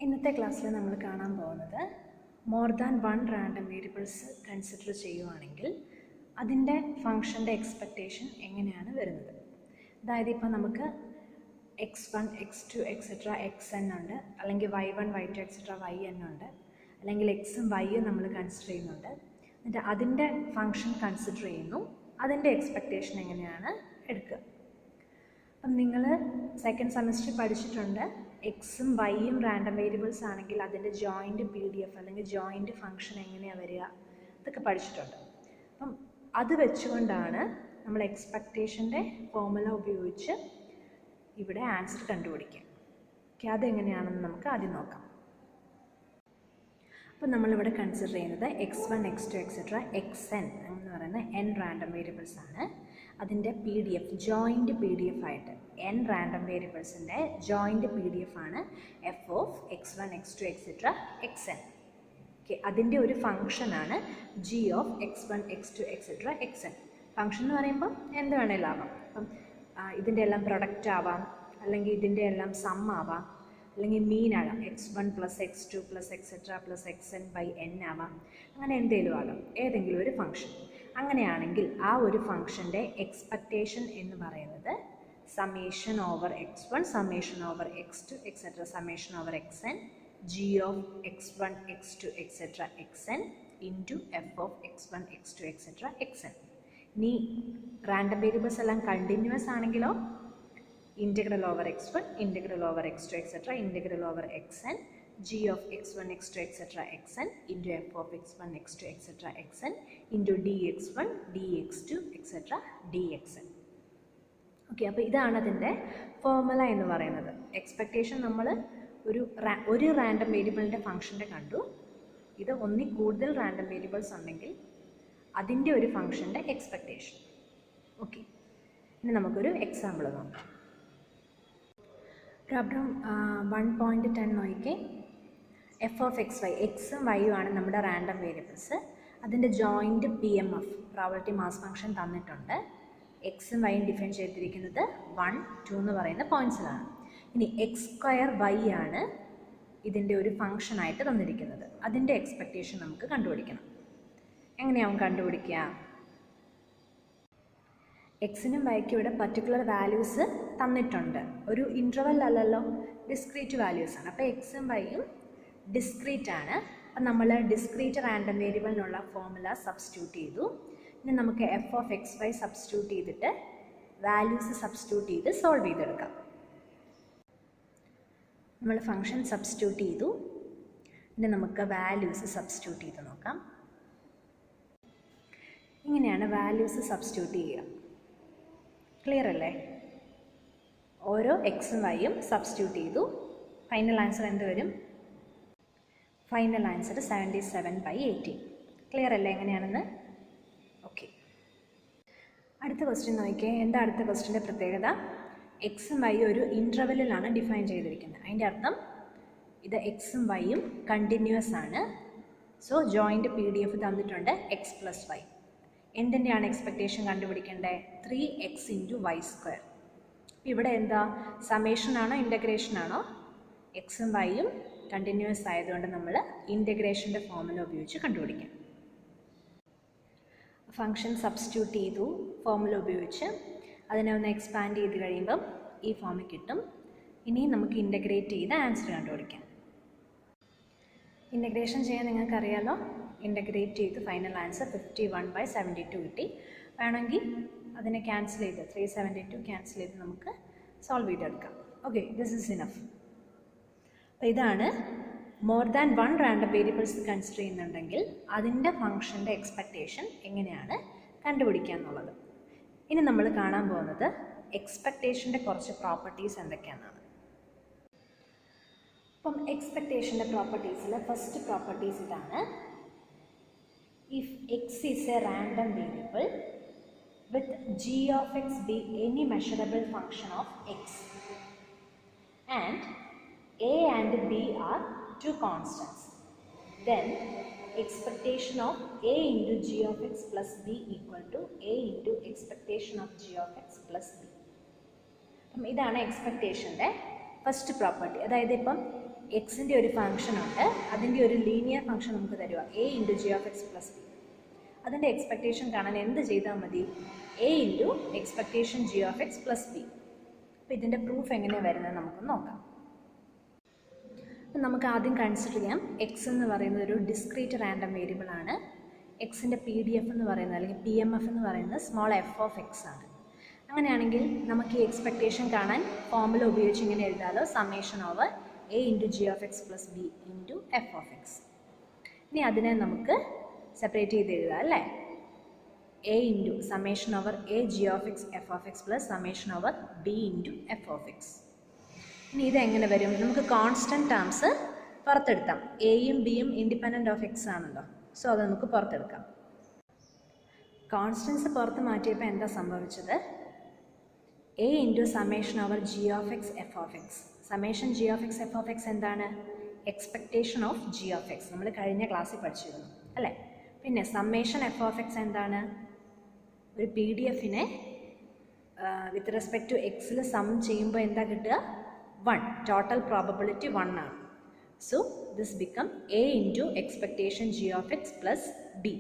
ഇന്നത്തെ ക്ലാസ്സിൽ നമ്മൾ കാണാൻ പോകുന്നത് more than one random variables consider ചെയ്യുവാണെങ്കിൽ അതിൻ്റെ ഫംഗ്ഷൻ്റെ എക്സ്പെക്റ്റേഷൻ എങ്ങനെയാണ് വരുന്നത്. അതായത് ഇപ്പോൾ നമുക്ക് x1 x2 എക്സെട്ര xn ഉണ്ട്, അല്ലെങ്കിൽ y1 y2 എക്സെട്ര yn ഉണ്ട്, അല്ലെങ്കിൽ എക്സും വൈയും നമ്മൾ കൺസിഡർ ചെയ്യുന്നുണ്ട്. എന്നിട്ട് അതിൻ്റെ ഫംഗ്ഷൻ കൺസിഡർ ചെയ്യുന്നു, അതിൻ്റെ എക്സ്പെക്റ്റേഷൻ എങ്ങനെയാണ് എടുക്കുക. അപ്പം നിങ്ങൾ സെക്കൻഡ് സെമസ്റ്ററിൽ പഠിച്ചിട്ടുണ്ട്, എക്സും വൈയും റാൻഡം വേരിയബിൾസ് ആണെങ്കിൽ അതിൻ്റെ ജോയിൻറ്റ് PDF അല്ലെങ്കിൽ ജോയിൻറ്റ് ഫംഗ്ഷൻ എങ്ങനെയാണ് വരിക ഇതൊക്കെ പഠിച്ചിട്ടുണ്ട്. അപ്പം അത് വെച്ചുകൊണ്ടാണ് നമ്മൾ എക്സ്പെക്റ്റേഷൻ്റെ ഫോർമുല ഉപയോഗിച്ച് ഇവിടെ ആൻസർ കണ്ടുപിടിക്കുക. ഓക്കെ, അതെങ്ങനെയാണെന്ന് നമുക്ക് ആദ്യം നോക്കാം. അപ്പോൾ നമ്മളിവിടെ കൺസിഡർ ചെയ്യുന്നത് x1 x2 എക്സെട്ര xn എന്ന് പറയുന്ന n റാൻഡം വേരിയബിൾസ് ആണ്. അതിൻ്റെ PDF ജോയിൻറ്റ് PDF ആയിട്ട് n റാൻഡം വേരിയബിൾസിൻ്റെ ജോയിൻറ്റ് PDF ആണ് f of x1 x2 etcetera xn. Okay, അതിൻ്റെ ഒരു ഫംഗ്ഷനാണ് g of x1 x2 etcetera xn. Function എന്ന് പറയുമ്പോൾ എന്ത് വേണേലും ആവാം. അപ്പം ഇതിൻ്റെ എല്ലാം പ്രൊഡക്റ്റ് ആവാം, അല്ലെങ്കിൽ ഇതിൻ്റെ എല്ലാം സം ആവാം, അല്ലെങ്കിൽ മീൻ ആകാം, x1 plus x2 plus etcetera plus xn by n ആവാം, അങ്ങനെ എന്തെങ്കിലും ആകാം, ഏതെങ്കിലും ഒരു ഫംഗ്ഷൻ. അങ്ങനെയാണെങ്കിൽ ആ ഒരു ഫംഗ്ഷൻ്റെ എക്സ്പെക്റ്റേഷൻ എന്ന് പറയുന്നത് summation over x1 summation over x2 etcetera summation over xn g of x1 x2 etcetera xn into f of x1 x2 etcetera xn. ഇനി റാൻഡം വേരിയബിൾസ് എല്ലാം കണ്ടിന്യൂസ് ആണെങ്കിലോ integral over x1 integral over x2 etc integral over xn g of x1 x2 etc xn into f of x1 x2 etc xn into dx1 dx2 etc dxn. Okay, അപ്പോൾ ഇതാണ് അതിൻ്റെ formula എന്ന് പറയുന്നത്. Expectation നമ്മൾ ഒരു random വേരിയബിളിൻ്റെ ഫംഗ്ഷൻ്റെ കണ്ടു. ഇത് ഒന്നിൽ കൂടുതൽ റാൻഡം വേരിയബിൾസ് ഉണ്ടെങ്കിൽ അതിൻ്റെ ഒരു ഫംഗ്ഷൻ്റെ എക്സ്പെക്റ്റേഷൻ. ഓക്കെ, ഇനി നമുക്കൊരു എക്സാമ്പിൾ നോക്കാം. പ്രോബ്ലം 1.10 നോക്കിക്കേ. എഫ് ഓഫ് എക്സ് വൈ, എക്സും വൈയും ആണ് നമ്മുടെ റാൻഡം വേരിയബിൾസ്. അതിൻ്റെ joint PMF probability mass function തന്നിട്ടുണ്ട്. എക്സും വൈയും ഡിഫൈൻ ചെയ്തിരിക്കുന്നത് 1, 2 എന്ന് പറയുന്ന പോയിൻറ്റ്സിലാണ്. ഇനി x²y ആണ് ഇതിൻ്റെ ഒരു ഫംഗ്ഷനായിട്ട് തന്നിരിക്കുന്നത്. അതിൻ്റെ എക്സ്പെക്റ്റേഷൻ നമുക്ക് കണ്ടുപിടിക്കണം. എങ്ങനെയാവും കണ്ടുപിടിക്കുക? എക്സിനും വൈക്കും ഇവിടെ പർട്ടിക്കുലർ വാല്യൂസ് തന്നിട്ടുണ്ട്. ഒരു ഇൻ്റർവെൽ അല്ലല്ലോ, ഡിസ്ക്രീറ്റ് വാല്യൂസ് ആണ്. അപ്പോൾ എക്സും വൈയും ഡിസ്ക്രീറ്റ് ആണ്. അപ്പം നമ്മൾ ഡിസ്ക്രീറ്റ് റാൻഡം വേരിയബിളിനുള്ള ഫോർമുല സബ്സ്റ്റിറ്റ്യൂട്ട് ചെയ്തു. ഇനി നമുക്ക് F of X Y substitute ചെയ്തിട്ട് വാല്യൂസ് സബ്സ്റ്റിറ്റ്യൂട്ട് ചെയ്ത് സോൾവ് ചെയ്തെടുക്കാം. നമ്മൾ ഫംഗ്ഷൻ സബ്സ്റ്റിറ്റ്യൂട്ട് ചെയ്തു. ഇനി നമുക്ക് വാല്യൂസ് സബ്സ്റ്റിറ്റ്യൂട്ട് ചെയ്ത് നോക്കാം. ഇങ്ങനെയാണ് വാല്യൂസ് സബ്സ്റ്റിറ്റ്യൂട്ട് ചെയ്യുക. ക്ലിയർ അല്ലേ? ഓരോ എക്സും വൈയും സബ്സ്റ്റിറ്റ്യൂട്ട് ചെയ്തു. ഫൈനൽ ആൻസർ എന്ത് വരും? Final answer 77/18. ക്ലിയർ അല്ലേ എങ്ങനെയാണെന്ന്? ഓക്കെ, അടുത്ത ക്വസ്റ്റ്യൻ നോക്കിയേ. എന്താ അടുത്ത ക്വസ്റ്റ്യൻ്റെ പ്രത്യേകത? എക്സും വൈയും ഒരു ഇൻ്റർവെല്ലിലാണ് ഡിഫൈൻ ചെയ്തിരിക്കുന്നത്. അതിൻ്റെ അർത്ഥം ഇത് എക്സും വൈയും കണ്ടിന്യൂസ് ആണ്. സോ ജോയിൻറ്റ് PDF തന്നിട്ടുണ്ട് x+y. എന്തിൻ്റെയാണ് എക്സ്പെക്റ്റേഷൻ കണ്ടുപിടിക്കേണ്ടത്? 3x into y². ഇവിടെ എന്താ, സമേഷൻ ആണോ ഇൻ്റഗ്രേഷൻ ആണോ? എക്സും വൈയും കണ്ടിന്യൂസ് ആയതുകൊണ്ട് നമ്മൾ ഇൻ്റഗ്രേഷൻ്റെ ഫോർമുല ഉപയോഗിച്ച് കണ്ടുപിടിക്കാം. ഫംഗ്ഷൻ സബ്സ്റ്റിറ്റ്യൂട്ട് ചെയ്തു ഫോർമുല ഉപയോഗിച്ച്. അതിനെ ഒന്ന് എക്സ്പാൻഡ് ചെയ്ത് കഴിയുമ്പം ഈ ഫോമിൽ കിട്ടും. ഇനി നമുക്ക് ഇൻ്റഗ്രേറ്റ് ചെയ്ത് ആൻസർ കണ്ടുപിടിക്കാം. ഇൻ്റഗ്രേഷൻ ചെയ്യാൻ നിങ്ങൾക്കറിയാലോ. ഇൻ്റഗ്രേറ്റ് ചെയ്ത് ഫൈനൽ ആൻസർ 51/72 കിട്ടി. വേണമെങ്കിൽ അതിനെ ക്യാൻസൽ ചെയ്ത് 372 ക്യാൻസൽ ചെയ്ത് നമുക്ക് സോൾവ് ചെയ്തെടുക്കാം. Okay, this is enough. അപ്പോൾ ഇതാണ് more than one random variables consider ചെയ്യുന്നുണ്ടെങ്കിൽ അതിൻ്റെ ഫംഗ്ഷൻ്റെ എക്സ്പെക്റ്റേഷൻ എങ്ങനെയാണ് കണ്ടുപിടിക്കുക എന്നുള്ളത്. ഇനി നമ്മൾ കാണാൻ പോകുന്നത് എക്സ്പെക്റ്റേഷൻ്റെ കുറച്ച് പ്രോപ്പർട്ടീസ് എന്തൊക്കെയാണെന്നാണ്. അപ്പം എക്സ്പെക്റ്റേഷൻ്റെ പ്രോപ്പർട്ടീസിൽ ഫസ്റ്റ് പ്രോപ്പർട്ടീസ് ഇതാണ്. If x is a random variable with g of x be any measurable function of x and a and b are two constants, then expectation of a into g of x plus b equal to a into expectation of g of x plus b. ഇതാണ് എക്സ്പെക്റ്റേഷൻ്റെ first property. അതായത് ഇപ്പം എക്സിൻ്റെ ഒരു function ഉണ്ട്, അതിൻ്റെ ഒരു linear function നമുക്ക് തരുക a into G of X plus B. അതിൻ്റെ എക്സ്പെക്റ്റേഷൻ കാണാൻ എന്ത് ചെയ്താൽ മതി? a into expectation G of X plus B. അപ്പോൾ ഇതിൻ്റെ പ്രൂഫ് എങ്ങനെയാണ് വരുന്നത് നമുക്ക് നോക്കാം. അപ്പം നമുക്ക് ആദ്യം കൺസിഡർ ചെയ്യാം, എക്സ് എന്ന് പറയുന്നത് ഒരു ഡിസ്ക്രീറ്റ് റാൻഡം വേരിയബിൾ ആണ്. എക്സിൻ്റെ PDF എന്ന് പറയുന്നത് അല്ലെങ്കിൽ PMF എന്ന് പറയുന്നത് സ്മോൾ എഫ് ഓഫ് എക്സ് ആണ്. അങ്ങനെയാണെങ്കിൽ നമുക്ക് ഈ എക്സ്പെക്റ്റേഷൻ കാണാൻ ഫോർമുല ഉപയോഗിച്ച് ഇങ്ങനെ എഴുതാമല്ലോ, summation over a into G of X plus B into F of X. ഇനി അതിനെ നമുക്ക് സെപ്പറേറ്റ് ചെയ്ത് എഴുതാം അല്ലേ. a into summation over a G of X F of X plus summation over b into F of X. ഇനി ഇതെങ്ങനെ വരും? നമുക്ക് കോൺസ്റ്റൻറ്റ് ടേംസ് പുറത്തെടുക്കാം. എയും ബിയും ഇൻഡിപെൻഡൻറ്റ് ഓഫ് എക്സ് ആണല്ലോ, സോ അത് നമുക്ക് പുറത്തെടുക്കാം. കോൺസ്റ്റൻസ് പുറത്ത് മാറ്റിയപ്പോൾ എന്താ സംഭവിച്ചത്? a into summation over G of X F of X. Summation G of X F of X എന്താണ്? Expectation of G of X, നമ്മൾ കഴിഞ്ഞ ക്ലാസ്സിൽ പഠിച്ചിരുന്നു അല്ലേ. പിന്നെ സമ്മേഷൻ എഫ് ഓഫ് എക്സ് എന്താണ്? ഒരു PDF-നെ വിത്ത് റെസ്പെക്ട് ടു എക്സിൽ സം ചെയ്യുമ്പോൾ എന്താ കിട്ടുക? 1. ടോട്ടൽ പ്രോബബിലിറ്റി 1 ആണ്. So this become a into expectation G of X plus B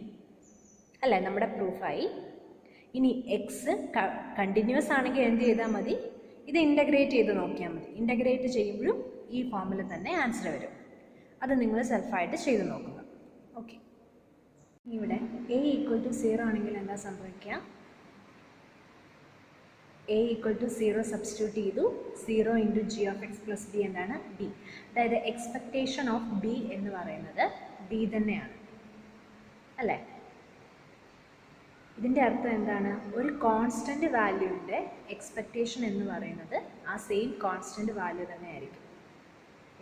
അല്ലേ, നമ്മുടെ പ്രൂഫായി. ഇനി എക്സ് കണ്ടിന്യൂസ് ആണെങ്കിൽ എന്ത് ചെയ്താൽ മതി? ഇത് ഇൻ്റഗ്രേറ്റ് ചെയ്ത് നോക്കിയാൽ മതി. ഇൻ്റഗ്രേറ്റ് ചെയ്യുമ്പോഴും ഈ ഫോമിൽ തന്നെ ആൻസർ വരും. അത് നിങ്ങൾ സെൽഫായിട്ട് ചെയ്ത് നോക്കുക. ഓക്കെ, ഇവിടെ a ഈക്വൽ ടു 0 ആണെങ്കിൽ എന്താ സംഭവിക്കുക? a ഈക്വൽ ടു 0 സബ്സ്റ്റിറ്റ്യൂട്ട് ചെയ്തു. 0 into G of X plus B എന്താണ്? b. അതായത് എക്സ്പെക്റ്റേഷൻ ഓഫ് b എന്ന് പറയുന്നത് b തന്നെയാണ് അല്ലേ. ഇതിൻ്റെ അർത്ഥം എന്താണ്? ഒരു കോൺസ്റ്റൻറ്റ് വാല്യൂവിൻ്റെ എക്സ്പെക്റ്റേഷൻ എന്ന് പറയുന്നത് ആ സെയിം കോൺസ്റ്റൻറ്റ് വാല്യൂ തന്നെ ആയിരിക്കും.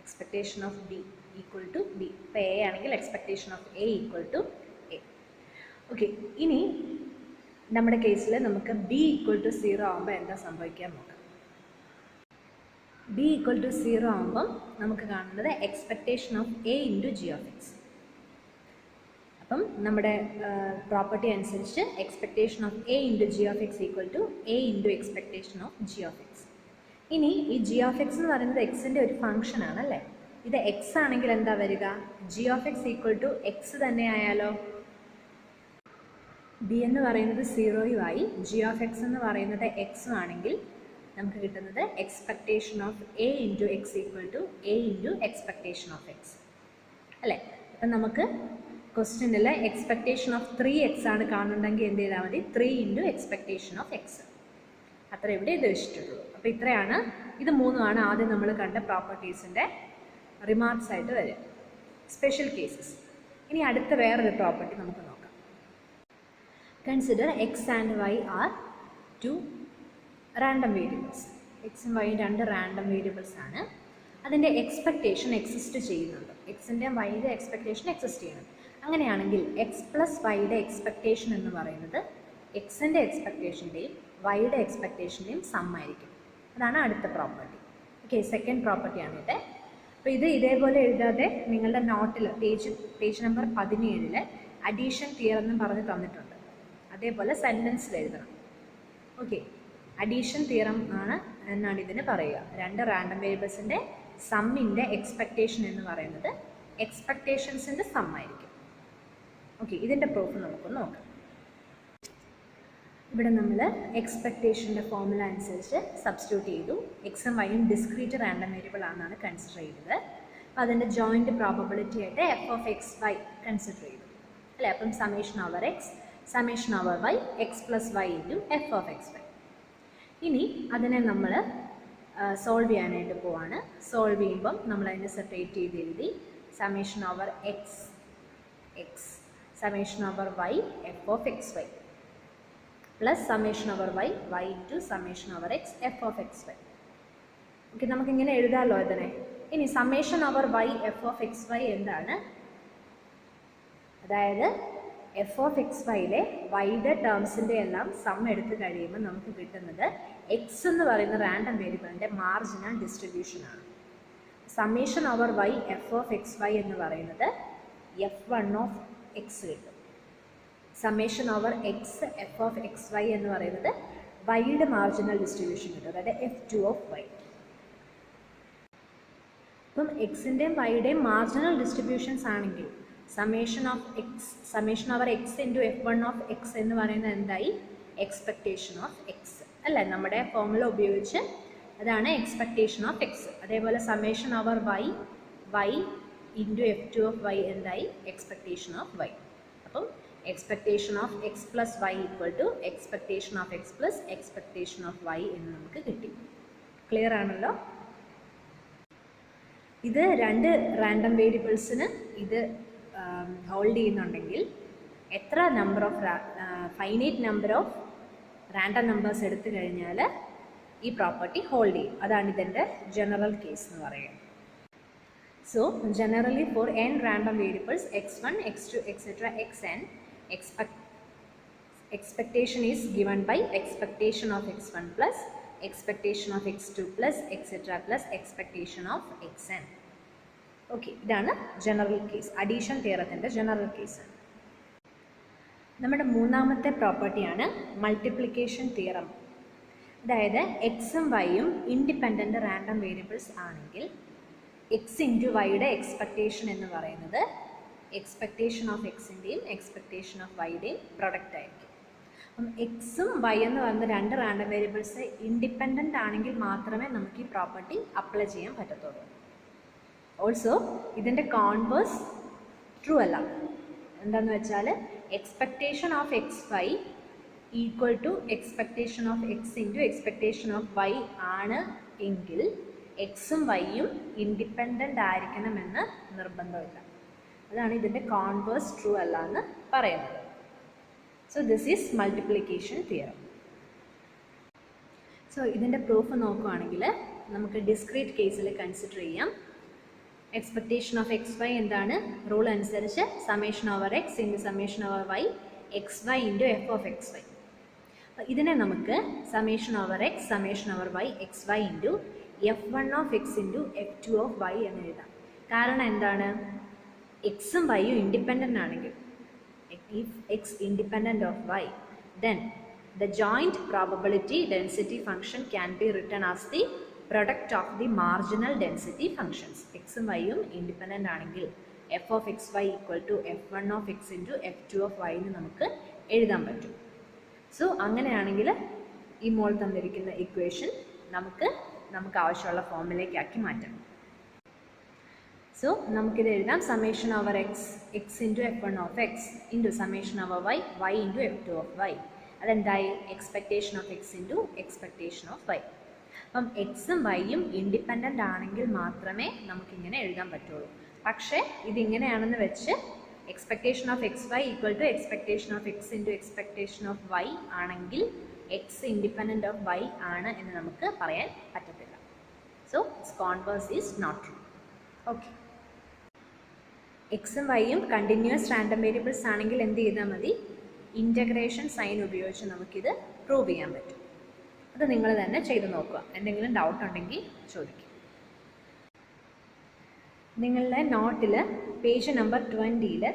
Expectation of b equal to b. ഇപ്പോൾ a ആണെങ്കിൽ expectation of a equal to a. Okay, ഇനി നമ്മുടെ കേസിൽ നമുക്ക് b ഈക്വൽ ടു 0 ആകുമ്പോൾ എന്താ സംഭവിക്കാൻ നോക്കാം. b ഈക്വൽ ടു 0 ആകുമ്പം നമുക്ക് കാണുന്നത് expectation of a into G of X. അപ്പം നമ്മുടെ പ്രോപ്പർട്ടി അനുസരിച്ച് expectation of a into G of X equal to a into expectation of G of X. ഇനി ഈ ജി ഓഫ് എക്സ് എന്ന് പറയുന്നത് എക്സിൻ്റെ ഒരു ഫംഗ്ഷൻ ആണല്ലേ. ഇത് എക്സ് ആണെങ്കിൽ എന്താ വരിക? G of X equal to X തന്നെ ആയാലോ. ബി എന്ന് പറയുന്നത് 0 ജി ഓഫ് എക്സ് എന്ന് പറയുന്നത് എക്സും ആണെങ്കിൽ നമുക്ക് കിട്ടുന്നത് expectation of a into X equal to a into expectation of X അല്ലേ. അപ്പം നമുക്ക് ക്വസ്റ്റ്യനിൽ എക്സ്പെക്റ്റേഷൻ ഓഫ് 3x ആണ് കാണുന്നുണ്ടെങ്കിൽ എന്ത് ചെയ്താൽ മതി? 3 ഇൻറ്റു എക്സ്പെക്റ്റേഷൻ ഓഫ് എക്സ്. അത്ര ഇവിടെ ഉദ്ദേശിച്ചിട്ടുള്ളൂ. അപ്പോൾ ഇത്രയാണ്, ഇത് മൂന്നുമാണ് ആദ്യം നമ്മൾ കണ്ട പ്രോപ്പർട്ടീസിൻ്റെ റിമാർക്സ് ആയിട്ട് വരിക, സ്പെഷ്യൽ കേസസ്. ഇനി അടുത്ത വേറൊരു പ്രോപ്പർട്ടി നമുക്ക് നോക്കാം. Consider X and Y are 2 random variables. എക്സും വൈയും 2 റാൻഡം വേരിയബിൾസ് ആണ്. അതിൻ്റെ എക്സ്പെക്റ്റേഷൻ എക്സിസ്റ്റ് ചെയ്യുന്നുണ്ട്. എക്സിൻ്റെയും വൈയുടെ എക്സ്പെക്റ്റേഷൻ എക്സിസ്റ്റ് ചെയ്യുന്നുണ്ട്. അങ്ങനെയാണെങ്കിൽ എക്സ് പ്ലസ് വൈയുടെ എക്സ്പെക്റ്റേഷൻ എന്ന് പറയുന്നത് എക്സിൻ്റെ എക്സ്പെക്റ്റേഷൻ്റെയും വൈയുടെ എക്സ്പെക്റ്റേഷൻ്റെയും സം ആയിരിക്കും. അതാണ് അടുത്ത പ്രോപ്പർട്ടി. ഓക്കെ, സെക്കൻഡ് പ്രോപ്പർട്ടിയാണ് ഇത്. അപ്പോൾ ഇത് ഇതേപോലെ എഴുതാതെ നിങ്ങളുടെ നോട്ടിൽ പേജ് നമ്പർ 17 അഡീഷൻ തിയറം എന്നും പറഞ്ഞ് തന്നിട്ടുണ്ട്. അതേപോലെ സെൻറ്റൻസിൽ എഴുതണം. ഓക്കെ, അഡീഷൻ തിയറം ആണ് എന്നാണ് ഇതിന് പറയുക. 2 റാൻഡം വേരിയബിൾസിൻ്റെ സമ്മിൻ്റെ എക്സ്പെക്റ്റേഷൻ എന്ന് പറയുന്നത് എക്സ്പെക്റ്റേഷൻസിൻ്റെ സം ആയിരിക്കും. ഓക്കെ, ഇതിൻ്റെ പ്രൂഫ് നമുക്കൊന്ന് നോക്കാം. ഇവിടെ നമ്മൾ എക്സ്പെക്റ്റേഷൻ്റെ ഫോർമുല അനുസരിച്ച് സബ്സ്റ്റിറ്റ്യൂട്ട് ചെയ്തു. എക്സും വൈയും ഡിസ്ക്രീറ്റ് റാൻഡം വേരിയബിൾ ആണെന്നാണ് കൺസിഡർ ചെയ്തത്. അപ്പോൾ അതിൻ്റെ ജോയിൻറ്റ് പ്രോബബിലിറ്റി ആയിട്ട് F of X Y consider ചെയ്തു അല്ലേ. അപ്പം summation over X summation over Y X plus Y into F of X Y. ഇനി അതിനെ നമ്മൾ സോൾവ് ചെയ്യാനായിട്ട് പോവാണ്. സോൾവ് ചെയ്യുമ്പം നമ്മളതിനെ സെപ്പറേറ്റ് ചെയ്ത് എഴുതി. Summation over X X summation over Y F of X Y plus summation over Y Y into summation over X F of X Y. Okay, നമുക്കിങ്ങനെ എഴുതാമല്ലോ ഇതിനെ. ഇനി summation over Y F of X Y എന്താണ്? അതായത് F of X വൈയിലെ വൈയുടെ ടേംസിൻ്റെ എല്ലാം some എടുത്ത് കഴിയുമ്പോൾ നമുക്ക് കിട്ടുന്നത് എക്സ് എന്ന് പറയുന്ന റാൻഡം വേരിയബിളിൻ്റെ മാർജിനൽ ഡിസ്ട്രിബ്യൂഷനാണ്. Summation over Y F of X y എന്ന് പറയുന്നത് f1 ഓഫ് എക്സ് കിട്ടും. Summation over X F of X y എന്ന് പറയുന്നത് വൈയുടെ മാർജിനൽ ഡിസ്ട്രിബ്യൂഷൻ കിട്ടും, അതായത് f2 ഓഫ് വൈ. അപ്പം എക്സിൻ്റെയും വൈയുടെയും മാർജിനൽ ഡിസ്ട്രിബ്യൂഷൻസ് ആണെങ്കിൽ summation over X into F1 of X എന്ന് പറയുന്നത് എന്തായി? എക്സ്പെക്റ്റേഷൻ ഓഫ് എക്സ് അല്ലേ? നമ്മുടെ ഫോർമുല ഉപയോഗിച്ച് അതാണ് എക്സ്പെക്റ്റേഷൻ ഓഫ് എക്സ്. അതേപോലെ summation over y into F2 of y എന്തായി? Expectation of Y. അപ്പം expectation of X plus y equal to expectation of X plus expectation of Y എന്ന് നമുക്ക് കിട്ടി. ക്ലിയർ ആണല്ലോ? ഇത് രണ്ട് റാൻഡം വേരിയബിൾസിന് ഇത് ഹോൾഡ് ചെയ്യുന്നുണ്ടെങ്കിൽ എത്ര number of finite number of random numbers എടുത്തു കഴിഞ്ഞാൽ ഈ പ്രോപ്പർട്ടി ഹോൾഡ് ചെയ്യും. അതാണ് ഇതിൻ്റെ ജനറൽ കേസ് എന്ന് പറയുന്നത്. So generally for n random variables x1, x2, etc. xn, expectation is given by expectation of x1 plus expectation of x2 plus etc. plus expectation of xn. Okay, ഇതാണ് general case. Addition തിയറത്തിൻ്റെ general case. നമ്മുടെ മൂന്നാമത്തെ പ്രോപ്പർട്ടിയാണ് multiplication theorem. അതായത് എക്സും വൈയും independent random variables ആണെങ്കിൽ x into വൈയുടെ എക്സ്പെക്റ്റേഷൻ എന്ന് പറയുന്നത് എക്സ്പെക്റ്റേഷൻ ഓഫ് എക്സിൻ്റെയും എക്സ്പെക്റ്റേഷൻ ഓഫ് വൈയുടെയും പ്രൊഡക്റ്റ് ആയിരിക്കും. അപ്പം എക്സും വൈ എന്ന് പറയുന്ന രണ്ട് റാൻഡം വേരിയബിൾസ് ഇൻഡിപെൻഡൻ്റ് ആണെങ്കിൽ മാത്രമേ നമുക്ക് ഈ പ്രോപ്പർട്ടി അപ്ലൈ ചെയ്യാൻ പറ്റത്തുള്ളൂ. ഓൾസോ ഇതിൻ്റെ കോൺവേഴ്സ് ട്രൂ അല്ല. എന്താണെന്ന് വെച്ചാൽ expectation of X Y equal to expectation of X into expectation of Y ആണ് എങ്കിൽ എക്സും വൈയും ഇൻഡിപെൻഡൻ്റ് ആയിരിക്കണമെന്ന് നിർബന്ധമില്ല. അതാണ് ഇതിൻ്റെ കോൺവേഴ്സ് ട്രൂ അല്ല എന്ന് പറയുന്നത്. So this is multiplication theorem. So ഇതിൻ്റെ പ്രൂഫ് നോക്കുകയാണെങ്കിൽ നമുക്ക് ഡിസ്ക്രീറ്റ് കേസിൽ കൺസിഡർ ചെയ്യാം. എക്സ്പെക്റ്റേഷൻ ഓഫ് എക്സ് വൈ എന്താണ്? റൂൾ അനുസരിച്ച് summation over X into summation over Y X Y into F of X Y. ഇതിനെ നമുക്ക് summation over X summation over Y X Y into F1 of X into F2 of Y എന്ന് എഴുതാം. കാരണം എന്താണ്? എക്സും വൈയും independent ആണെങ്കിൽ, if X independent of Y, then the joint probability density function can be written as the product of the marginal density functions. എക്സും വൈയും independent ആണെങ്കിൽ F of X Y equal to F1 of X into F2 of Y എന്ന് നമുക്ക് എഴുതാൻ പറ്റും. So അങ്ങനെയാണെങ്കിൽ ഈ മോൾ തന്നിരിക്കുന്ന ഇക്വേഷൻ നമുക്ക് ആവശ്യമുള്ള ഫോമിലേക്കാക്കി മാറ്റാം. സോ നമുക്കിത് എഴുതാം. Summation over X into F1 of X into summation over y into F2 of y. അതെന്തായി? Expectation of X into expectation of Y. അപ്പം എക്സും വൈയും ഇൻഡിപെൻഡൻ്റ് ആണെങ്കിൽ മാത്രമേ നമുക്കിങ്ങനെ എഴുതാൻ പറ്റുള്ളൂ. പക്ഷേ ഇതിങ്ങനെയാണെന്ന് വെച്ച് expectation of X Y equal to expectation of X into expectation of Y ആണെങ്കിൽ എക്സ് ഇൻഡിപെൻഡൻറ്റ് ഓഫ് വൈ ആണ് എന്ന് നമുക്ക് പറയാൻ പറ്റത്തില്ല. So it's converse is not true. Okay, എക്സും വൈയും കണ്ടിന്യൂസ് റാൻഡം വേരിയബിൾസ് ആണെങ്കിൽ എന്ത് ചെയ്താൽ മതി? ഇൻ്റഗ്രേഷൻ സൈൻ ഉപയോഗിച്ച് നമുക്കിത് പ്രൂവ് ചെയ്യാൻ പറ്റും. അത് നിങ്ങൾ തന്നെ ചെയ്ത് നോക്കുക. എന്തെങ്കിലും ഡൗട്ട് ഉണ്ടെങ്കിൽ ചോദിക്കുക. നിങ്ങളുടെ നോട്ടിൽ പേജ് നമ്പർ 20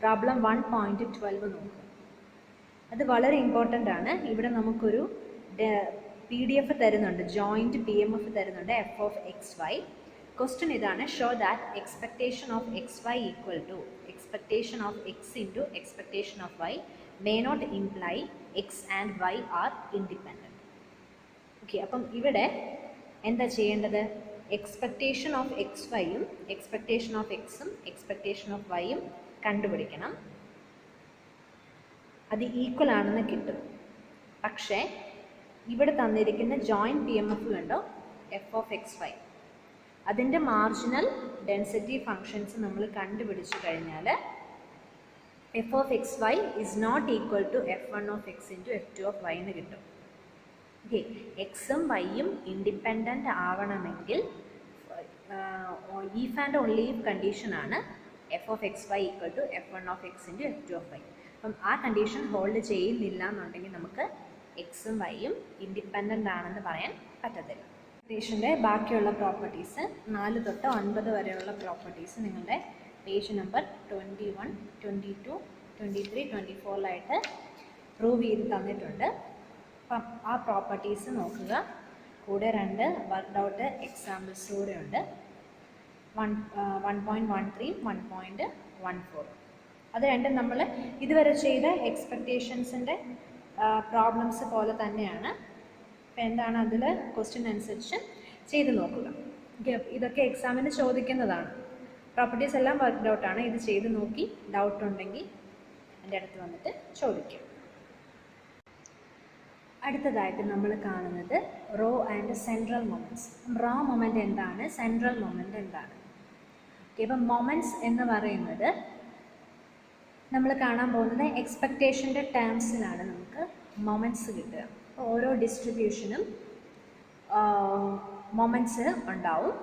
പ്രോബ്ലം 1.12 നോക്കുക. അത് വളരെ ഇമ്പോർട്ടൻ്റ് ആണ്. ഇവിടെ നമുക്കൊരു PDF തരുന്നുണ്ട്, ജോയിൻറ്റ് PMF തരുന്നുണ്ട്, f of X y. Question ഇതാണ്: show that expectation of X Y equal to expectation of X into expectation of y may not imply x and Y are independent. Okay, അപ്പം ഇവിടെ എന്താ ചെയ്യേണ്ടത്? Expectation of x വൈയും expectation of എക്സും expectation of വൈയും കണ്ടുപിടിക്കണം. അത് equal ആണെന്ന് കിട്ടും. പക്ഷേ ഇവിടെ തന്നിരിക്കുന്ന ജോയിൻറ്റ് PMF കണ്ടോ? F of X y. അതിൻ്റെ മാർജിനൽ ഡെൻസിറ്റി ഫങ്ഷൻസ് നമ്മൾ കണ്ടുപിടിച്ചു കഴിഞ്ഞാൽ F of X Y is not equal to F1 of X into F2 of Y എന്ന് കിട്ടും. ഓക്കെ, എക്സും വൈയും ഇൻഡിപെൻഡൻ്റ് ആവണമെങ്കിൽ ഈഫ് ആൻഡ് ഓൺലി ഇഫ് കണ്ടീഷനാണ് F of X Y equal to F1 of X into F2 of Y. അപ്പം ആ condition hold ചെയ്യുന്നില്ല എന്നുണ്ടെങ്കിൽ നമുക്ക് എക്സും വൈയും ഇൻഡിപെൻഡൻ്റ് ആണെന്ന് പറയാൻ പറ്റത്തില്ല. ഇക്വേഷൻ്റെ ബാക്കിയുള്ള പ്രോപ്പർട്ടീസ് 4 തൊട്ട് 9 വരെയുള്ള പ്രോപ്പർട്ടീസ് നിങ്ങളുടെ പേജ് നമ്പർ 21, 22, 23, 24 പ്രൂവ് ചെയ്ത് തന്നിട്ടുണ്ട്. അപ്പം ആ പ്രോപ്പർട്ടീസ് നോക്കുക. കൂടെ 2 വർക്ക്ഡ് ഔട്ട് എക്സാമ്പിൾസ് കൂടെ ഉണ്ട്. 1.13 1.14. അത് രണ്ടും നമ്മൾ ഇതുവരെ ചെയ്ത എക്സ്പെക്റ്റേഷൻസിൻ്റെ പ്രോബ്ലംസ് പോലെ തന്നെയാണ്. അപ്പോൾ എന്താണ് അതിൽ ക്വസ്റ്റ്യൻ അനുസരിച്ച് ചെയ്ത് നോക്കുക. ഇതൊക്കെ എക്സാമിന് ചോദിക്കുന്നതാണ്. പ്രോപ്പർട്ടീസ് എല്ലാം വർക്ക്ഡ് ഔട്ടാണ്. ഇത് ചെയ്ത് നോക്കി ഡൗട്ട് ഉണ്ടെങ്കിൽ എൻ്റെ അടുത്ത് വന്നിട്ട് ചോദിക്കും. അടുത്തതായിട്ട് നമ്മൾ കാണുന്നത് raw and central moments. Raw moment എന്താണ്, സെൻട്രൽ മൊമെൻ്റ് എന്താണ്? ഓക്കെ, ഇപ്പം മൊമെൻറ്റ്സ് എന്ന് പറയുന്നത് നമ്മൾ കാണാൻ പോകുന്നത് എക്സ്പെക്റ്റേഷൻ്റെ ടേംസിലാണ് നമുക്ക് മൊമെൻറ്റ്സ് കിട്ടുക. അപ്പോൾ ഓരോ ഡിസ്ട്രിബ്യൂഷനും മൊമെൻറ്റ്സ് ഉണ്ടാവും.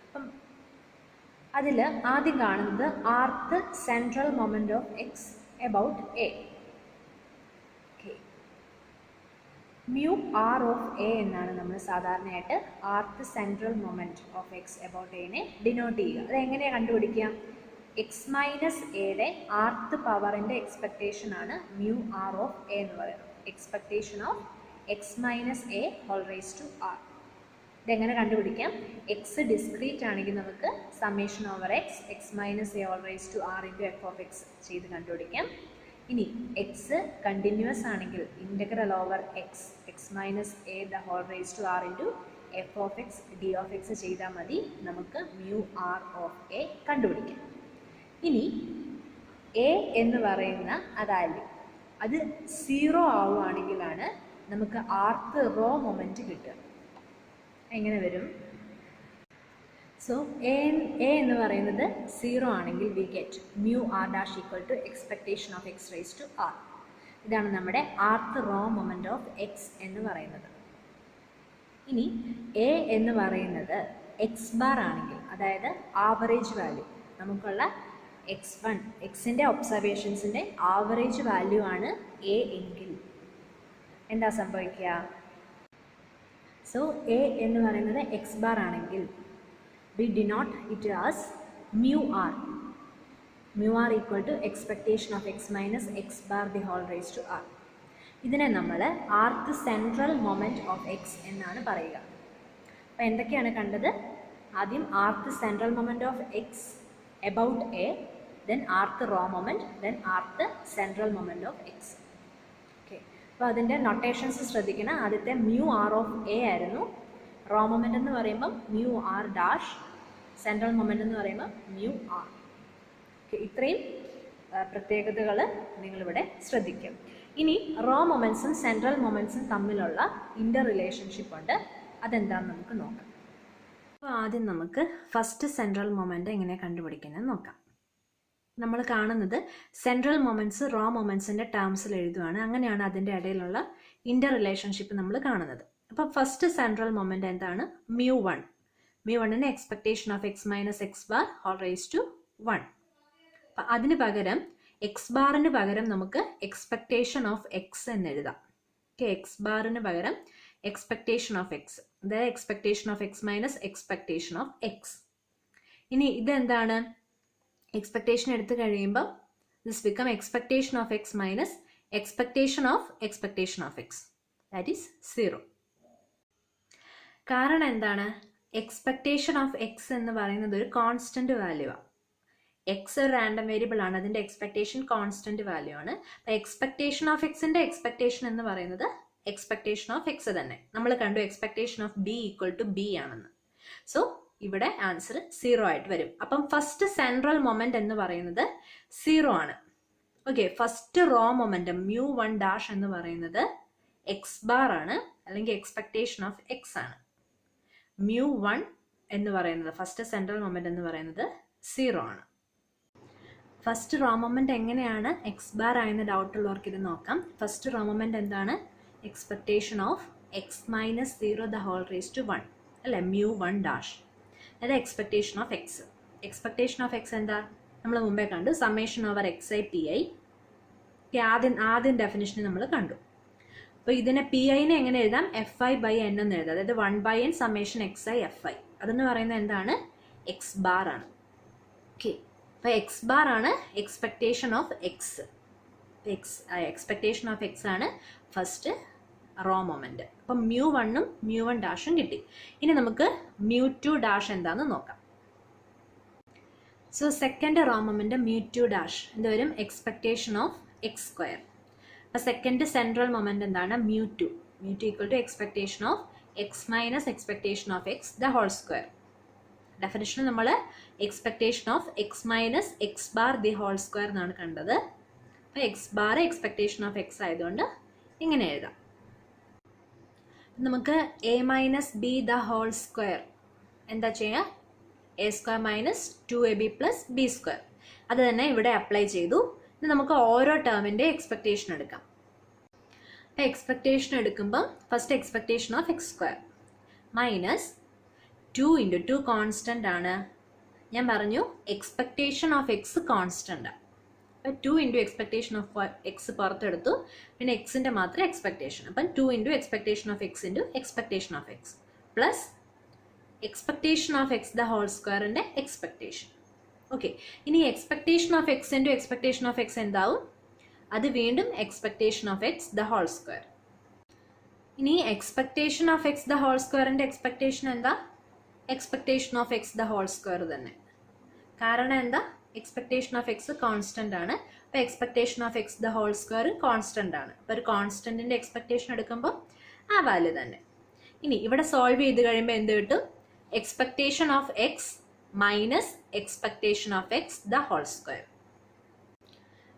അപ്പം അതിൽ ആദ്യം കാണുന്നത് rth central moment of x about a. Mu r of a എന്നാണ് നമ്മൾ സാധാരണയായിട്ട് rth central moment of x about a denote ചെയ്യുക. അതെങ്ങനെയാണ് കണ്ടുപിടിക്കുക? എക്സ് മൈനസ് എയുടെ ആർത്ത് പവറിൻ്റെ എക്സ്പെക്റ്റേഷൻ ആണ് മ്യൂ ആർ ഓഫ് എ എന്ന് പറയുന്നത്. Expectation of X minus a whole raise to r. ഇതെങ്ങനെ കണ്ടുപിടിക്കാം? എക്സ് ഡിസ്ക്രീറ്റ് ആണെങ്കിൽ നമുക്ക് summation over X X minus a whole raise to R into F of X ചെയ്ത് കണ്ടുപിടിക്കാം. ഇനി എക്സ് കണ്ടിന്യൂസ് ആണെങ്കിൽ integral over X X minus A the whole raise to R into F of X D of X ചെയ്താൽ മതി നമുക്ക് mu r of A കണ്ടുപിടിക്കാം. ഇനി A എന്ന് പറയുന്ന വാല്യൂ അത് 0 ആവുകയാണെങ്കിലാണ് നമുക്ക് ആർത്ത് റോ മൊമെൻറ്റ് കിട്ടുക. എങ്ങനെ വരും? സോ എ എന്ന് പറയുന്നത് 0 ആണെങ്കിൽ we get mu R dash equal to expectation of X raise to R. ഇതാണ് നമ്മുടെ ആർത്ത് റോ മൊമെൻ്റ് ഓഫ് എക്സ് എന്ന് പറയുന്നത്. ഇനി എ എന്ന് പറയുന്നത് എക്സ് ബാർ ആണെങ്കിൽ, അതായത് ആവറേജ് വാല്യൂ നമുക്കുള്ള x1 എക്സിൻ്റെ ഒബ്സർവേഷൻസിൻ്റെ ആവറേജ് വാല്യൂ ആണ് എ എങ്കിൽ എന്താ സംഭവിക്കുക? സോ എ എന്ന് പറയുന്നത് എക്സ് ബാർ ആണെങ്കിൽ we denote it as mu r. Mu r equal to expectation of x minus x bar the whole raised to r. ഇതിനെ നമ്മൾ ആർത്ത് സെൻട്രൽ മൊമെൻറ്റ് ഓഫ് എക്സ് എന്നാണ് പറയുക. അപ്പോൾ എന്തൊക്കെയാണ് കണ്ടത്? ആദ്യം rth central moment of x about a, then rth raw moment, then rth central moment of x. Okay, അപ്പോൾ അതിൻ്റെ നൊട്ടേഷൻസ് ശ്രദ്ധിക്കണം. ആദ്യത്തെ മ്യൂ ആർ ഓഫ് എ ആയിരുന്നു. റോ മൊമെൻ്റ് എന്ന് പറയുമ്പം mu R dash, central moment എന്ന് പറയുമ്പോൾ മ്യൂ ആർ. ഇത്രയും പ്രത്യേകതകൾ നിങ്ങളിവിടെ ശ്രദ്ധിക്കും. ഇനി റോ മൊമെൻറ്റ്സും സെൻട്രൽ മൊമെൻറ്റ്സും തമ്മിലുള്ള ഇൻ്റർ റിലേഷൻഷിപ്പ് ഉണ്ട്. അതെന്താണെന്ന് നമുക്ക് നോക്കാം. അപ്പോൾ ആദ്യം നമുക്ക് ഫസ്റ്റ് സെൻട്രൽ മൊമെൻ്റ് എങ്ങനെ കണ്ടുപിടിക്കുന്നത് നോക്കാം. നമ്മൾ കാണുന്നത് സെൻട്രൽ മൊമെൻറ്റ്സ് റോ മൊമെൻറ്റ്സിൻ്റെ ടേംസിൽ എഴുതുകയാണ്. അങ്ങനെയാണ് അതിൻ്റെ ഇടയിലുള്ള ഇൻ്റർ റിലേഷൻഷിപ്പ് നമ്മൾ കാണുന്നത്. അപ്പോൾ ഫസ്റ്റ് സെൻട്രൽ മൊമെൻ്റ് എന്താണ്? മ്യൂ 1. മ്യൂ 1ന് expectation of X minus x bar whole raise to 1. അപ്പം അതിന് പകരം എക്സ് ബാറിന് പകരം നമുക്ക് എക്സ്പെക്റ്റേഷൻ ഓഫ് എക്സ് എന്ന് എഴുതാം. ഓക്കെ, എക്സ് ബാറിന് പകരം എക്സ്പെക്റ്റേഷൻ ഓഫ് എക്സ്, അതായത് expectation of X minus expectation of X. ഇനി ഇതെന്താണ്? എക്സ്പെക്റ്റേഷൻ എടുത്തു കഴിയുമ്പം this become expectation of X minus expectation of X, that is 0. കാരണം എന്താണ്? എക്സ്പെക്റ്റേഷൻ ഓഫ് എക്സ് എന്ന് പറയുന്നത് ഒരു കോൺസ്റ്റന്റ് വാല്യൂ ആണ്. എക്സ് ഒരു റാൻഡം വേരിയബിൾ ആണ്, അതിൻ്റെ എക്സ്പെക്റ്റേഷൻ കോൺസ്റ്റന്റ് വാല്യൂ ആണ്. അപ്പോൾ എക്സ്പെക്റ്റേഷൻ ഓഫ് എക്സിൻ്റെ എക്സ്പെക്റ്റേഷൻ എന്ന് പറയുന്നത് എക്സ്പെക്റ്റേഷൻ ഓഫ് എക്സ് തന്നെ. നമ്മൾ കണ്ടു expectation of B equal to B ആണെന്ന്. സോ ഇവിടെ ആൻസർ 0 ആയിട്ട് വരും. അപ്പം ഫസ്റ്റ് സെൻട്രൽ മൊമെന്റ് എന്ന് പറയുന്നത് 0 ആണ്. Okay, first row momentum mu 1 dash എന്ന് പറയുന്നത് എക്സ് ബാർ ആണ്, അല്ലെങ്കിൽ എക്സ്പെക്റ്റേഷൻ ഓഫ് എക്സ് ആണ്. മ്യൂ 1 എന്ന് പറയുന്നത് ഫസ്റ്റ് സെൻട്രൽ മൊമെന്റ് എന്ന് പറയുന്നത് 0 ആണ്. ഫസ്റ്റ് റോ മൊമെന്റ് എങ്ങനെയാണ് എക്സ് ബാർ ആയെന്ന് ഡൗട്ട് ഉള്ളവർക്ക് ഇത് നോക്കാം. ഫസ്റ്റ് റോ മൊമെന്റ് എന്താണ്? Expectation of X minus 0 the whole raise to 1 അല്ലെ, മ്യൂ 1 ഡാഷ്. അതായത് expectation of X. Expectation of X എന്താ? നമ്മൾ മുമ്പേ കണ്ടു, summation over X I P I. ആദ്യം ഡെഫിനിഷൻ നമ്മൾ കണ്ടു. അപ്പോൾ ഇതിനെ പി ഐനെ എങ്ങനെ എഴുതാം? എഫ് ഐ ബൈ എൻ എന്ന് എഴുതാം. അതായത് 1/n summation X I F I. അതെന്ന് പറയുന്നത് എന്താണ്? എക്സ് ബാർ ആണ്. ഓക്കെ, അപ്പോൾ എക്സ് ബാർ ആണ് expectation of X. Expectation of X ആണ് ഫസ്റ്റ് റോ മൊമെന്റ്. അപ്പം മ്യൂ 1ഉം മ്യൂ 1 ഡാഷും കിട്ടി. ഇനി നമുക്ക് മ്യൂ 2 ഡാഷ് എന്താണെന്ന് നോക്കാം. So second raw moment mu2 dash എന്ത് വരും? Expectation of X square. അപ്പോൾ സെക്കൻഡ് സെൻട്രൽ മൊമെൻ്റ് എന്താണ്? mu2 equal to expectation of X minus expectation of X the whole square. Definition നമ്മൾ expectation of X minus x bar the whole square എന്നാണ് കണ്ടത്. അപ്പോൾ X bar expectation of x ആയതുകൊണ്ട് ഇങ്ങനെ എഴുതാം. നമുക്ക് a minus b the whole square എന്താ ചെയ്യുക? A square minus 2ab plus b square. അത് തന്നെ ഇവിടെ അപ്ലൈ ചെയ്തു. ഇനി നമുക്ക് ഓരോ ടേമിൻ്റെ എക്സ്പെക്ടേഷൻ എടുക്കാം. അപ്പോൾ എക്സ്പെക്ടേഷൻ എടുക്കുമ്പം first expectation of X square minus 2 into 2 constant ആണ്. ഞാൻ പറഞ്ഞു എക്സ്പെക്ടേഷൻ ഓഫ് എക്സ് കോൺസ്റ്റൻ്റ്. അപ്പോൾ 2 ഇൻറ്റു എക്സ്പെക്ടേഷൻ ഓഫ് എക്സ് പുറത്തെടുത്തു, പിന്നെ എക്സിൻ്റെ മാത്രം എക്സ്പെക്ടേഷൻ. അപ്പം 2 into expectation of X into expectation of X plus expectation of X the whole സ്ക്വയറിൻ്റെ എക്സ്പെക്ടേഷൻ. ഓക്കെ, ഇനി expectation of X into expectation of x എന്താവും? അത് വീണ്ടും expectation of X the whole square. ഇനി expectation of X the whole സ്ക്വയറിൻ്റെ expectation എന്താ? Expectation of X the whole square തന്നെ. കാരണം എന്താ? എക്സ്പെക്ടേഷൻ ഓഫ് എക്സ് കോൺസ്റ്റൻ്റ് ആണ്. അപ്പോൾ expectation of X the whole square constant ആണ്. അപ്പോൾ ഒരു കോൺസ്റ്റൻറ്റിൻ്റെ എക്സ്പെക്ടേഷൻ എടുക്കുമ്പോൾ ആ വാല്യൂ തന്നെ. ഇനി ഇവിടെ സോൾവ് ചെയ്ത് കഴിയുമ്പോൾ എന്ത് കിട്ടും? Expectation of X minus expectation of X the whole square.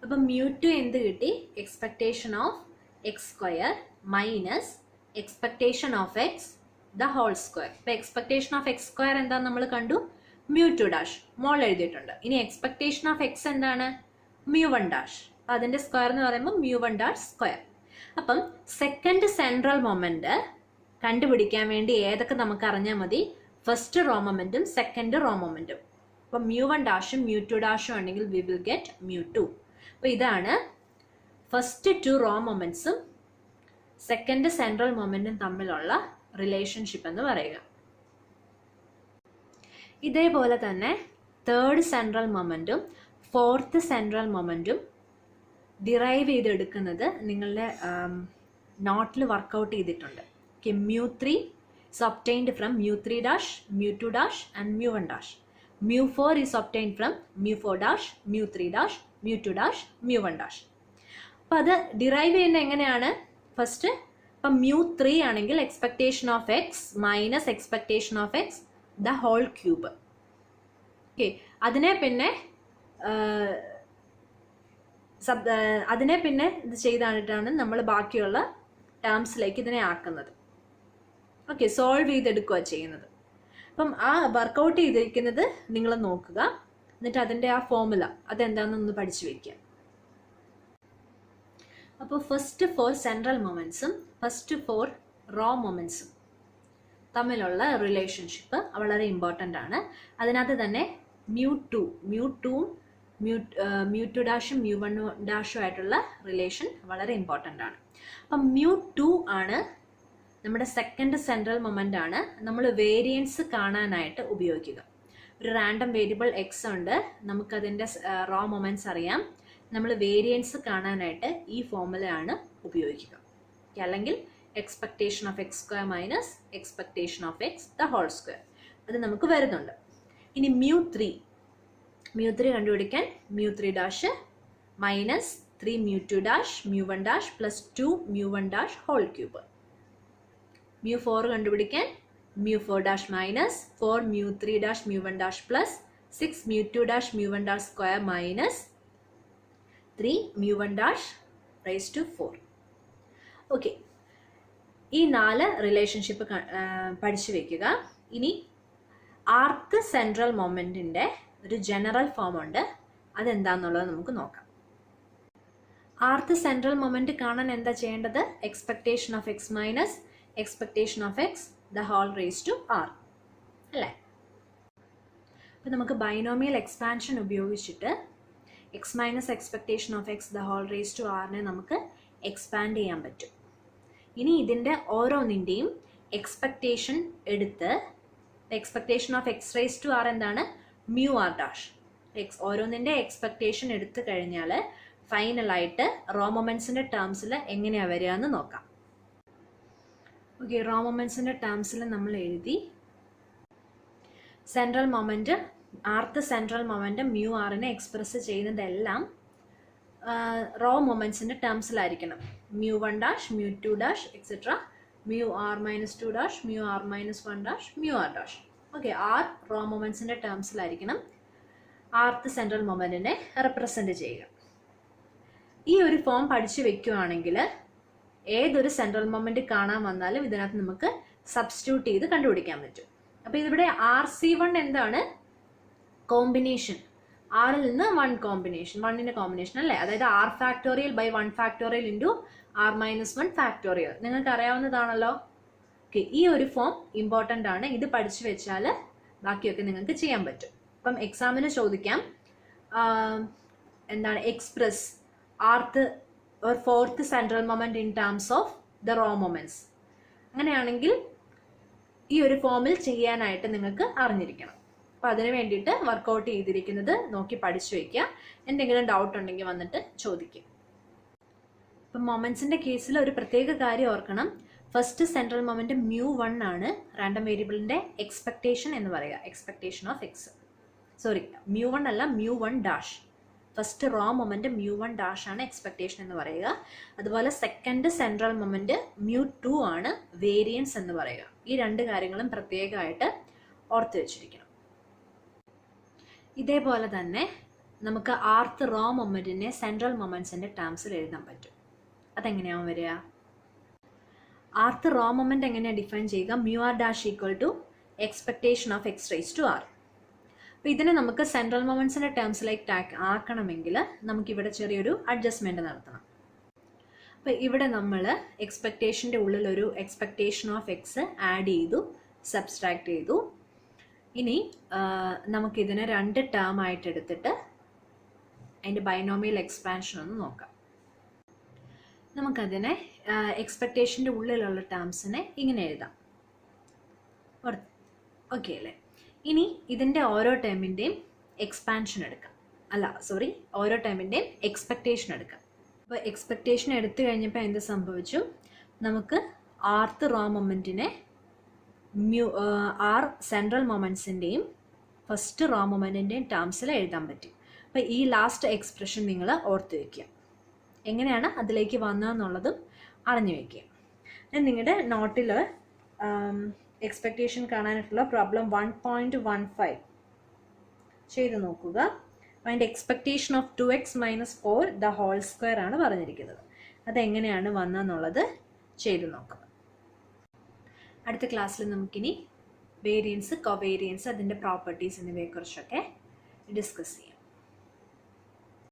അപ്പം mu2 എന്ത് കിട്ടി? Expectation of X square minus expectation of X the whole square. ഇപ്പം എക്സ്പെക്ടേഷൻ ഓഫ് എക്സ് സ്ക്വയർ എന്താണെന്ന് നമ്മൾ കണ്ടു, mu2 ഡാഷ് മോൾ എഴുതിയിട്ടുണ്ട്. ഇനി എക്സ്പെക്ടേഷൻ ഓഫ് എക്സ് എന്താണ്? mu1 dash. അപ്പം അതിൻ്റെ സ്ക്വയർ എന്ന് പറയുമ്പോൾ mu1 ഡാഷ് സ്ക്വയർ. അപ്പം സെക്കൻഡ് സെൻട്രൽ മൊമെൻ്റ് കണ്ടുപിടിക്കാൻ വേണ്ടി ഏതൊക്കെ നമുക്ക് അറിഞ്ഞാൽ മതി? ഫസ്റ്റ് റോ മൊമെൻറ്റും സെക്കൻഡ് റോ മൊമെൻറ്റും. അപ്പം mu1 ഡാഷും mu2 ഡാഷും ഉണ്ടെങ്കിൽ വി വിൽ ഗെറ്റ് mu2. അപ്പോൾ ഇതാണ് ഫസ്റ്റ് 2 റോ മൊമെൻറ്റ്സും സെക്കൻഡ് സെൻട്രൽ മൊമെൻറ്റും തമ്മിലുള്ള റിലേഷൻഷിപ്പ് എന്ന് പറയുക. ഇതേപോലെ തന്നെ തേർഡ് സെൻട്രൽ മൊമെൻറ്റും ഫോർത്ത് സെൻട്രൽ മൊമെൻറ്റും ഡിറൈവ് ചെയ്തെടുക്കുന്നത് നിങ്ങളുടെ നോട്ടിൽ വർക്കൗട്ട് ചെയ്തിട്ടുണ്ട്. mu3 is obtained from mu3 dash, mu2 dash and mu1 dash. mu4 is obtained from mu4 dash, mu3 dash, mu2 dash, mu1 dash. അപ്പോൾ അത് ഡിറൈവ് ചെയ്യുന്നത് എങ്ങനെയാണ്? ഫസ്റ്റ് ഇപ്പം mu3 ആണെങ്കിൽ expectation of X minus expectation of X the whole cube. Okay, അതിനെ പിന്നെ ഇത് ചെയ്തായിട്ടാണ് നമ്മൾ ബാക്കിയുള്ള ടേംസിലേക്ക് ഇതിനെ ആക്കുന്നത്. ഓക്കെ, സോൾവ് ചെയ്തെടുക്കുക ചെയ്യുന്നത്. അപ്പം ആ വർക്കൗട്ട് ചെയ്തിരിക്കുന്നത് നിങ്ങൾ നോക്കുക, എന്നിട്ട് അതിൻ്റെ ആ ഫോർമുല അതെന്താണെന്നൊന്ന് പഠിച്ചു വയ്ക്കുക. അപ്പോൾ ഫസ്റ്റ് 4 സെൻട്രൽ മൊമെൻറ്റ്സും ഫസ്റ്റ് 4 റോ മൊമെൻറ്റ്സും തമ്മിലുള്ള റിലേഷൻഷിപ്പ് വളരെ ഇമ്പോർട്ടൻ്റ് ആണ്. അതിനകത്ത് തന്നെ mu2 ഡാഷും mu1 ഡാഷും ആയിട്ടുള്ള റിലേഷൻ വളരെ ഇമ്പോർട്ടൻ്റ് ആണ്. അപ്പം mu2 ആണ് നമ്മുടെ സെക്കൻഡ് സെൻട്രൽ മൊമെൻ്റ് ആണ് നമ്മൾ വേരിയൻസ് കാണാനായിട്ട് ഉപയോഗിക്കുക. ഒരു റാൻഡം വേരിയബിൾ എക്സ് ഉണ്ട്, നമുക്കതിൻ്റെ റോ മൊമെൻറ്റ്സ് അറിയാം. നമ്മൾ വേരിയൻസ് കാണാനായിട്ട് ഈ ഫോർമുലയാണ് ഉപയോഗിക്കുക. അല്ലെങ്കിൽ expectation of X square minus expectation of X the whole square, അത് നമുക്ക് വരുന്നുണ്ട്. ഇനി mu3 കണ്ടുപിടിക്കാൻ mu3 dash minus 3 mu2 dash mu1 dash plus 2 mu1 dash whole cube. mu4 കണ്ടുപിടിക്കാൻ mu4 dash minus 4 mu3 dash mu1 dash plus 6 mu2 dash mu1 dash square minus 3 mu1 dash raise to 4. Okay, ഈ 4 relationship പഠിച്ചു വയ്ക്കുക. ഇനി ആർക്ക് central മൊമെൻറ്റിൻ്റെ ഒരു general form ഉണ്ട്, അതെന്താണെന്നുള്ളത് നമുക്ക് നോക്കാം. ആർക്ക് central moment കാണാൻ എന്താ ചെയ്യേണ്ടത്? Expectation of X minus expectation of X the whole raise to R അല്ലേ? അപ്പോൾ നമുക്ക് ബൈനോമിയൽ എക്സ്പാൻഷൻ ഉപയോഗിച്ചിട്ട് X minus expectation of X the whole raise to ആറിനെ നമുക്ക് എക്സ്പാൻഡ് ചെയ്യാൻ പറ്റും. ഇനി ഇതിൻ്റെ ഓരോന്നിൻ്റെയും എക്സ്പെക്ടേഷൻ എടുത്ത് expectation of X raise to r എന്താണ്? mu r dash. ഓരോന്നിൻ്റെ എക്സ്പെക്ടേഷൻ എടുത്തു കഴിഞ്ഞാൽ ഫൈനലായിട്ട് റോ മൊമെൻറ്റ്സിൻ്റെ ടേംസിൽ എങ്ങനെയാണ് വരിക എന്ന് നോക്കാം. ഓക്കെ, റോ മൊമെൻറ്റ്സിൻ്റെ ടേംസിൽ നമ്മൾ എഴുതി സെൻട്രൽ മൊമെൻറ്റ് rth സെൻട്രൽ മൊമെൻറ്റം മ്യൂ ആറിനെ എക്സ്പ്രസ് ചെയ്യുന്നതെല്ലാം റോ മൊമെൻറ്റ്സിൻ്റെ ടേംസിലായിരിക്കണം. Mu 1 dash, mu 2 dash etcetera, mu r minus 2 dash, mu r minus 1 dash, mu r dash. Okay, r raw മൊമെൻറ്റ്സിൻ്റെ ടേംസിലായിരിക്കണം rth സെൻട്രൽ മൊമെൻറ്റിനെ റെപ്രസെൻറ്റ് ചെയ്യുക. ഈ ഒരു ഫോം പഠിച്ചു വെക്കുകയാണെങ്കിൽ ഏതൊരു സെൻട്രൽ മൊമെൻറ്റ് കാണാൻ വന്നാലും ഇതിനകത്ത് നമുക്ക് സബ്സ്റ്റിറ്റ്യൂട്ട് ചെയ്ത് കണ്ടുപിടിക്കാൻ പറ്റും. അപ്പോൾ ഇതിവിടെ RC1 എന്താണ്? കോമ്പിനേഷൻ. ആറിൽ നിന്ന് 1 കോമ്പിനേഷൻ, 1ന്റെ കോമ്പിനേഷൻ അല്ലേ? അതായത് r factorial by 1 factorial into r minus 1 factorial. നിങ്ങൾക്ക് അറിയാവുന്നതാണല്ലോ. ഓക്കെ, ഈ ഒരു ഫോം ഇമ്പോർട്ടൻ്റ് ആണ്. ഇത് പഠിച്ചു വെച്ചാൽ ബാക്കിയൊക്കെ നിങ്ങൾക്ക് ചെയ്യാൻ പറ്റും. അപ്പം എക്സാമിന് ചോദിക്കാം എന്താണ് express rth or 4th central moment in terms of the raw moments. അങ്ങനെയാണെങ്കിൽ ഈ ഒരു ഫോമിൽ ചെയ്യാനായിട്ട് നിങ്ങൾക്ക് അറിഞ്ഞിരിക്കണം. അപ്പം അതിന് വേണ്ടിയിട്ട് വർക്കൗട്ട് ചെയ്തിരിക്കുന്നത് നോക്കി പഠിച്ചു വയ്ക്കുക. എന്തെങ്കിലും ഡൗട്ട് ഉണ്ടെങ്കിൽ വന്നിട്ട് ചോദിക്കുക. ഇപ്പം മൊമെന്റ്സിന്റെ കേസിൽ ഒരു പ്രത്യേക കാര്യം ഓർക്കണം. ഫസ്റ്റ് സെൻട്രൽ മൊമെന്റ് മ്യൂ 1 ആണ് റാൻഡം വേരിയബിളിന്റെ എക്സ്പെക്ടേഷൻ എന്ന് പറയുക. Expectation of X, sorry mu 1 അല്ല, mu 1 dash. First raw moment mu 1 dash ആണ് എക്സ്പെക്ടേഷൻ എന്ന് പറയുക. അതുപോലെ സെക്കൻഡ് സെൻട്രൽ മൊമെന്റ് മ്യൂ 2 ആണ് വേരിയൻസ് എന്ന് പറയുക. ഈ രണ്ട് കാര്യങ്ങളും പ്രത്യേകമായിട്ട് ഓർത്ത് വെച്ചിരിക്കണം. ഇതേപോലെ തന്നെ നമുക്ക് rth റോ മൊമെന്റിനെ സെൻട്രൽ മൊമെന്റ്സിന്റെ ടേംസിൽ എഴുതാൻ പറ്റും. അതെങ്ങനെയാവും വരിക? rth റോ മൊമെന്റ് എങ്ങനെയാണ് ഡിഫൈൻ ചെയ്യുക? Mu R dash equal to expectation of X raise to R. അപ്പോൾ ഇതിനെ നമുക്ക് സെൻട്രൽ മൊമെന്റ്സിന്റെ ടേംസിലേക്ക് ആക്കണമെങ്കിൽ നമുക്കിവിടെ ചെറിയൊരു അഡ്ജസ്റ്റ്മെന്റ് നടത്തണം. അപ്പോൾ ഇവിടെ നമ്മൾ എക്സ്പെക്ടേഷൻ്റെ ഉള്ളിലൊരു എക്സ്പെക്ടേഷൻ ഓഫ് എക്സ് ആഡ് ചെയ്തു, സബ്സ്ട്രാക്ട് ചെയ്തു. ഇനി നമുക്കിതിനെ 2 ടേം ആയിട്ട് എടുത്തിട്ട് അതിൻ്റെ ബൈനോമിയൽ എക്സ്പാൻഷൻ ഒന്ന് നോക്കാം. നമുക്കതിനെ എക്സ്പെക്ടേഷൻ്റെ ഉള്ളിലുള്ള ടേംസിനെ ഇങ്ങനെ എഴുതാം. ഓക്കെ അല്ലേ? ഇനി ഇതിൻ്റെ ഓരോ ടേമിൻ്റെയും എക്സ്പാൻഷൻ എടുക്കാം. ഓരോ ടേമിൻ്റെയും എക്സ്പെക്ടേഷൻ എടുക്കാം. അപ്പോൾ എക്സ്പെക്ടേഷൻ എടുത്തു കഴിഞ്ഞപ്പോൾ എന്ത് സംഭവിച്ചു? നമുക്ക് rth റോ മൊമെൻറ്റിനെ r സെൻട്രൽ മൊമെൻറ്റ്സിൻ്റെയും ഫസ്റ്റ് റോ മൊമെൻറ്റിൻ്റെയും ടേംസിൽ എഴുതാൻ പറ്റും. അപ്പോൾ ഈ ലാസ്റ്റ് എക്സ്പ്രഷൻ നിങ്ങൾ ഓർത്ത് വയ്ക്കുക. എങ്ങനെയാണ് അതിലേക്ക് വന്നതെന്നുള്ളതും അറിഞ്ഞു വയ്ക്കുക. നിങ്ങളുടെ നോട്ടിൽ എക്സ്പെക്ടേഷൻ കാണാനായിട്ടുള്ള പ്രോബ്ലം 1.15 ചെയ്ത് നോക്കുക. അതിൻ്റെ expectation of 2x minus 4 the whole square ആണ് പറഞ്ഞിരിക്കുന്നത്. അതെങ്ങനെയാണ് വന്നതെന്നുള്ളത് ചെയ്ത് നോക്കുക. അടുത്ത ക്ലാസ്സിൽ നമുക്കിനി വേരിയൻസ്, കൊവേരിയൻസ്, അതിൻ്റെ പ്രോപ്പർട്ടീസ് എന്നിവയെക്കുറിച്ചൊക്കെ ഡിസ്കസ് ചെയ്യാം.